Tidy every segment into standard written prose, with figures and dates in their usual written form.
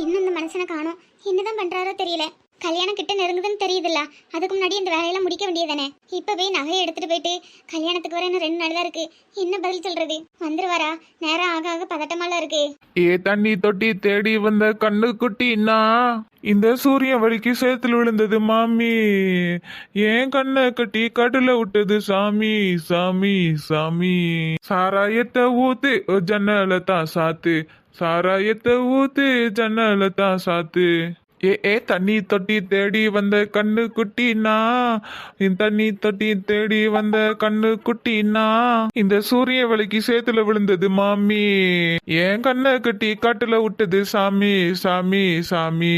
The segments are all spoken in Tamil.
இன்னும் இந்த மனுஷனை காணோம். என்னதான் பண்றாரோ தெரியல. கல்யாணம் கிட்ட நெருங்குதுன்னு தெரியுதுல்ல, அதுக்கு முன்னாடி இந்த வேலையெல்லாம் முடிக்க வேண்டியதானே. இப்பவே நகையை எடுத்துட்டு போயிட்டு கல்யாணத்துக்கு வர இன்னும் 2 நாள் தான் இருக்கு. என்ன பதில் சொல்றது? வந்துருவாரா? நேரம் ஆக ஆக பதட்டமாலாம் இருக்கு. ஏ தண்ணி தொட்டி தேடி வந்த கண்ணு குட்டினா இந்த சூரியன் வலிக்கு சேத்துல விழுந்தது மாமி, ஏன் கண்ணை கட்டி கட்டுல விட்டது சாமி சாமி சாமி. சாராயத்தை ஊத்து ஜன்னல தான் சாத்து, சாராயத்தை ஊத்து ஜன்னல தான் சாத்து. ஏ தண்ணி தொட்டி தேடி வந்த கண்ணு குட்டினா, தண்ணி தொட்டி தேடி வந்த கண்ணு குட்டினா இந்த சூரிய வலிக்கு சேத்துல விழுந்தது மாமி, ஏன் கண்ணை கட்டி காட்டுல விட்டது சாமி சாமி சாமி.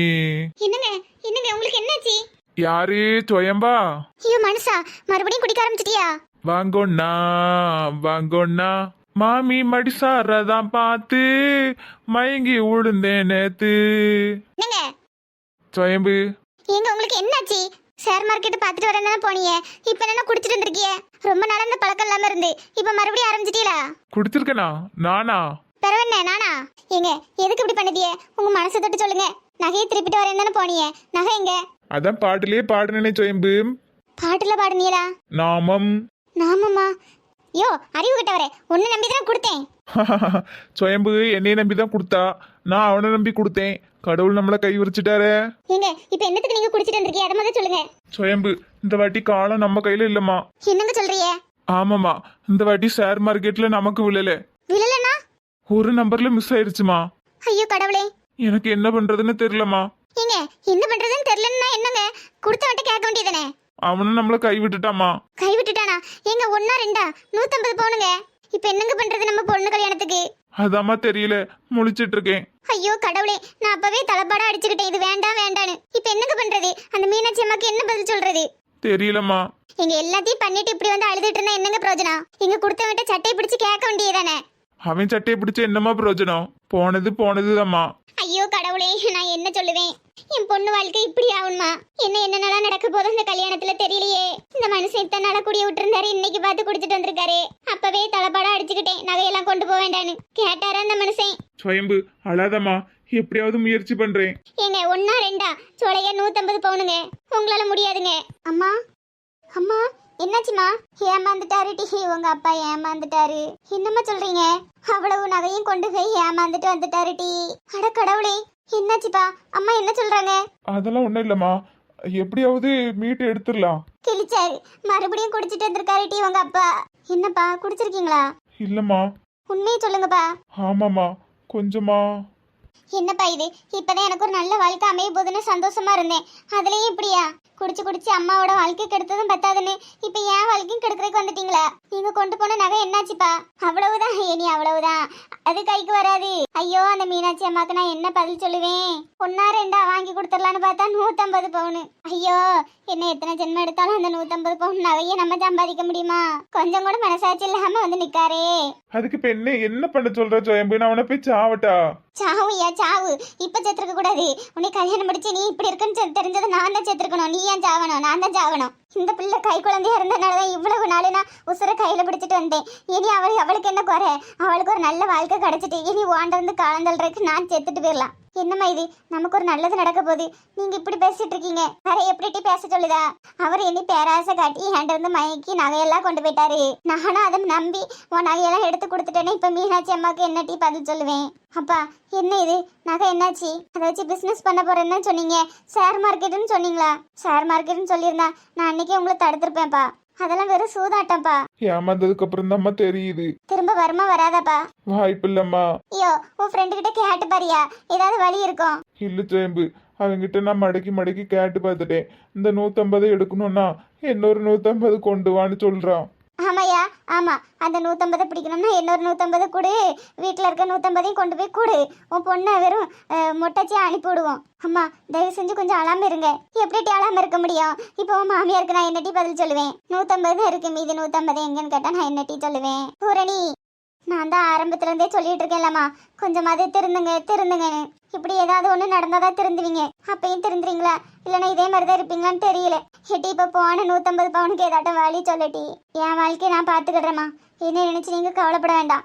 என்னங்க என்னங்க உங்களுக்கு என்னாச்சு? யாரு? சுயம்பா? ஐயோ மனுஷா, மறுபடியும் குடிக்க ஆரம்பிச்சிட்டியா? வாங்கோண்ணா வாங்கோண்ணா, மாமி மடிசாரதான் பார்த்து மயங்கி விழுந்தேன் நேத்து. என்னங்க சுயம்பு, ஏங்க உங்களுக்கு என்னாச்சு? ஷேர் மார்க்கெட் பார்த்துட்டு வரேன்னு போனீங்க, இப்போ என்ன குடிச்சிட்டு இருந்திருக்கீங்க? ரொம்ப நாளா இந்த பழக்கம் இல்லாம இருந்து இப்போ மறுபடியும் ஆரம்பிச்சிட்டீங்களா? குடிச்சிருக்கனா நானா? பரவாயில்ல நானா? ஏங்க எதுக்கு இப்படி பண்ணுதியே? உங்க மனசை தொட்டு சொல்லுங்க. நகையை திருப்பிட்டு வரேன்னு தானே போனீங்க, நகை எங்க? அதான் பாட்டிலேயே பாடுனே சுயம்பு. பாட்டுல பாடுனீங்களா? நாமம். நாமம்மா? யோ அறிவு கிட்டவரே, ஒன்னு நம்பி தான் கொடுத்தேன். சுயம்பு என்னைய நம்பி தான் கொடுத்தா, நான் அவனை நம்பி கொடுத்தேன். கடவுள் நம்மள கை விரிச்சிட்டாரே. ஏங்க இப்போ என்னத்துக்கு நீங்க குடிச்சிட்டு இருந்திருக்கீங்க? அத மாதிரி சொல்லுங்க. சுயம்பு, இந்த வாட்டி காலம் நம்ம கையில இல்லம்மா. என்னங்க சொல்றீங்க? ஆமாமா, இந்த வாட்டி ஷேர் மார்க்கெட்ல நமக்கு விழல. விழலனா? ஒரு நம்பர்ல மிஸ் ஆயிருச்சுமா. ஐயோ கடவுளே, எனக்கு என்ன பண்றதுன்னு தெரியலமா. ஏங்க என்ன பண்றதுன்னு தெரியலன்னா என்னங்க? கொடுத்தவன்ட்ட கேட்க வேண்டியதானே? அவனும் நம்மள கை விட்டுட்டாமா. கை விட்டுட்டானா? ஏங்க ஒன்னா ரெண்டா 150 போனுங்க. இப்போ என்னங்க பண்றது நம்ம பொண்ணு கல்யாணத்துக்கு? அதாம்மா தெரியல, முழிச்சிட்டு இருக்கேன். ஐயோ கடவுளே, நான் அப்பவே தலைப்பாடா அடிச்சுக்கிட்டேன் இது வேண்டாம் வேண்டான்னு. இப்போ என்னங்க பண்றது? அந்த மீனாட்சி அம்மாக்கு என்ன பதில் சொல்றது? தெரியலம்மா. எங்க எல்லாத்தையும் பண்ணிட்டு இப்படி வந்து அழுதுட்டு இருந்தா என்னங்க பிரயோஜனம்? எங்க கொடுத்தவன்ட்ட சட்டையை பிடிச்சு கேட்க வேண்டியதானே? அவன் சட்டையை பிடிச்ச என்னமா பிரயோஜனம்? போனது போனதுதாம்மா. ஐயோ கடவுளே, நான் என்ன சொல்லுவேன்? என் பொண்ணு வாழ்க்கை இப்படி ஆகுமா? என்னென்னலாம் நடக்க போதும் இந்த கல்யாணத்துல தெரியலையே. இந்த மனுஷன் இத்தனை நாளா குடிய விட்டுருந்தாரு, இன்னைக்கு பார்த்து குடிச்சிட்டு வந்திருக்காரு. அப்பவே தலைப்பாடா அடிச்சுக்கிட்டேன் நகையெல்லாம் கொண்டு போக வேண்டான்னு. கேட்டாரா அந்த மனுஷன்? சுயம்பு அழாதம்மா, எப்படியாவது முயற்சி பண்றேன். ஏங்க ஒன்னா ரெண்டா சோழைய 150 பவுனுங்க. உங்களால முடியாதுங்க. அம்மா அம்மா என்னாச்சுமா? ஏமாந்துட்டாரு டி, உங்க அப்பா ஏமாந்துட்டாரு. என்னம்மா சொல்றீங்க? அவ்வளவு நகையும் கொண்டு போய் ஏமாந்துட்டு வந்துட்டாரு டி. அட கடவுளே, என்னாச்சுப்பா? அம்மா என்ன சொல்றாங்க? அதெல்லாம் ஒண்ணும் இல்லம்மா, எப்படியாவது மீட்டு எடுத்துடலாம். கிழிச்சாரு, மறுபடியும் குடிச்சிட்டு வந்திருக்காரு டி உங்க அப்பா. என்னப்பா குடிச்சிருக்கீங்களா? இல்லம்மா. உண்மையை சொல்லுங்கப்பா. ஆமாம்மா, கொஞ்சமா. என்னப்பா இது? இப்பதான் எனக்கு ஒரு நல்ல வாழ்க்கை அமைய போதுன்னு சந்தோஷமா இருந்தேன், அதுலயும் இப்படியா? குடிச்சு குடிச்சு அம்மாவோட வாழ்க்கை கெடுத்ததும் பத்தாதுன்னு இப்ப என் வாழ்க்கையும் கெடுக்கிறதுக்கு வந்துட்டீங்களா? நீங்க கொண்டு போன நகை என்னாச்சுப்பா? அவ்வளவுதான் இனி, அவ்வளவுதான், அது கைக்கு வராது. ஐயோ அந்த மீனாட்சி அம்மாக்கு நான் என்ன பதில் சொல்லுவேன்? ஒன்னா ரெண்டா வாங்கி கொடுத்துடலான்னு பார்த்தா 150 பவுனு. ஐயோ, என்ன எத்தனை ஜென்மம் எடுத்தாலும் அந்த 150 பவுன் நகையை நம்ம சம்பாதிக்க முடியுமா? கொஞ்சம் கூட மனசாட்சி இல்லாம வந்து நிக்காரே. அதுக்கு இப்ப என்ன பண்ண சொல்ற சுயம்பு? நான் அவனை போய் சாவட்டா? சாவுயா சாவு, இப்ப செத்துருக்க கூடாது. உன்னை கல்யாணம் முடிச்சு நீ இப்படி இருக்குன்னு தெரிஞ்சது நான் தான் செத்துருக்கணும். நீ ஏன் சாவணும்? நான் தான் சாவணும். இந்த பிள்ளை கை குழந்தையா இருந்தனாலதான் இவ்வளவு நாள் நான் உசுர கையில பிடிச்சிட்டு வந்தேன். இனி அவளுக்கு என்ன குறை? அவளுக்கு ஒரு நல்ல வாழ்க்கை கிடைச்சிட்டு இனி வாண்ட வந்து காலந்தல்றதுக்கு நான் செத்துட்டு போயிடலாம். என்னம்மா இது? நமக்கு ஒரு நல்லது நடக்க போகுது, நீங்க இப்படி பேசிட்டு இருக்கீங்க. வேற எப்படி பேச சொல்லுதா? அவர் என்னை பேராசை காட்டி என்கிட்ட வந்து மயக்கி நகையெல்லாம் கொண்டு போயிட்டாரு. நானும் அதை நம்பி உன் நகையெல்லாம் எடுத்து கொடுத்துட்டேனே. இப்ப மீனாட்சி அம்மாவுக்கு என்ன டீ பதில் சொல்லுவேன்? அப்பா என்ன இது நகை என்னாச்சு? அதை வச்சு பிசினஸ் பண்ண போறேன்னு சொன்னீங்க, ஷேர் மார்க்கெட்னு சொன்னீங்களா? ஷேர் மார்க்கெட்னு சொல்லியிருந்தா நான் அன்னைக்கே உங்களை தடுத்திருப்பேன்ப்பா. அதெல்லாம் வெறும் சூதாட்டம்ப்பா. ஏமாந்ததுக்கு அப்புறம் தான் தெரியுது. திரும்ப வருமா வராதாப்பா? வாய்ப்பு இல்லம்மா. ஐயோ உன் ஃப்ரெண்டு கிட்ட கேட்டு பாரியா, ஏதாவது வழி இருக்கும். இல்ல சுயம்பு, அவங்கிட்ட நான் மடக்கி மடக்கி கேட்டு பார்த்துட்டேன். இந்த 150 எடுக்கணும்னா இன்னொரு 150 கொண்டு வான்னு சொல்றான். ஆமாயா ஆமா, அந்த 150 பிடிக்கணும்னா இன்னொரு 150 கொடு. வீட்டில் இருக்க 150 கொண்டு போய் கொடு. உன் பொண்ணை வெறும் மொட்டச்சியா அனுப்பி விடுவோம். அம்மா தயவு செஞ்சு கொஞ்சம் அழாம இருங்க. எப்படி அழாம இருக்க முடியும்? இப்போ உன் மாமியாருக்கு நான் என்ன டீ பதில் சொல்லுவேன்? 150 இருக்கு, மீதி 150 எங்கன்னு கேட்டா நான் என்ன டீ சொல்லுவேன்? பூரணி, நான் தான் ஆரம்பத்துல இருந்தே சொல்லிட்டு இருக்கேன்லம்மா, கொஞ்சமாவது திருந்துங்கன்னு. இப்படி ஏதாவது ஒண்ணு நடந்தாதான் திருந்துவீங்க. அப்பயும் திருந்துறீங்களா இல்லைன்னா இதே மாதிரிதான் இருப்பீங்களான்னு தெரியல. எட்டி இப்ப போன 150 பவுனுக்கு ஏதாட்டும் வழி சொல்லட்டி என் வாழ்க்கையை நான் பாத்துக்கிடுறேம்மா. என்ன நினைச்சு நீங்க கவலைப்பட வேண்டாம்.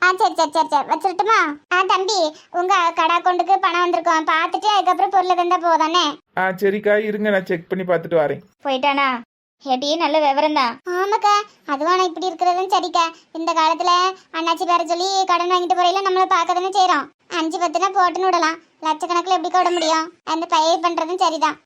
சரி சரி சரி சரி வச்சிருட்டுமா? தம்பி உங்க கடை அக்கௌண்ட்டுக்கு பணம் வந்திருக்கோம், பார்த்துட்டு அதுக்கப்புறம் பொருளை தந்தா போதானே? சரிக்கா இருங்க, நான் செக் பண்ணி பார்த்துட்டு வரேன். போயிட்டானா? ஹெடி நல்ல விவரம் தான். ஆமாக்கா, அதுவான இப்படி இருக்கிறதும் சரிக்கா. இந்த காலத்துல அண்ணாச்சி பேர சொல்லி கடன் வாங்கிட்டு போறையில நம்மள பார்க்க தானே செய்யறோம். 5-10 போட்டுன்னு விடலாம், லட்சக்கணக்கில் எப்படி விட முடியும்? அந்த பயிர் பண்றதும் சரிதான்.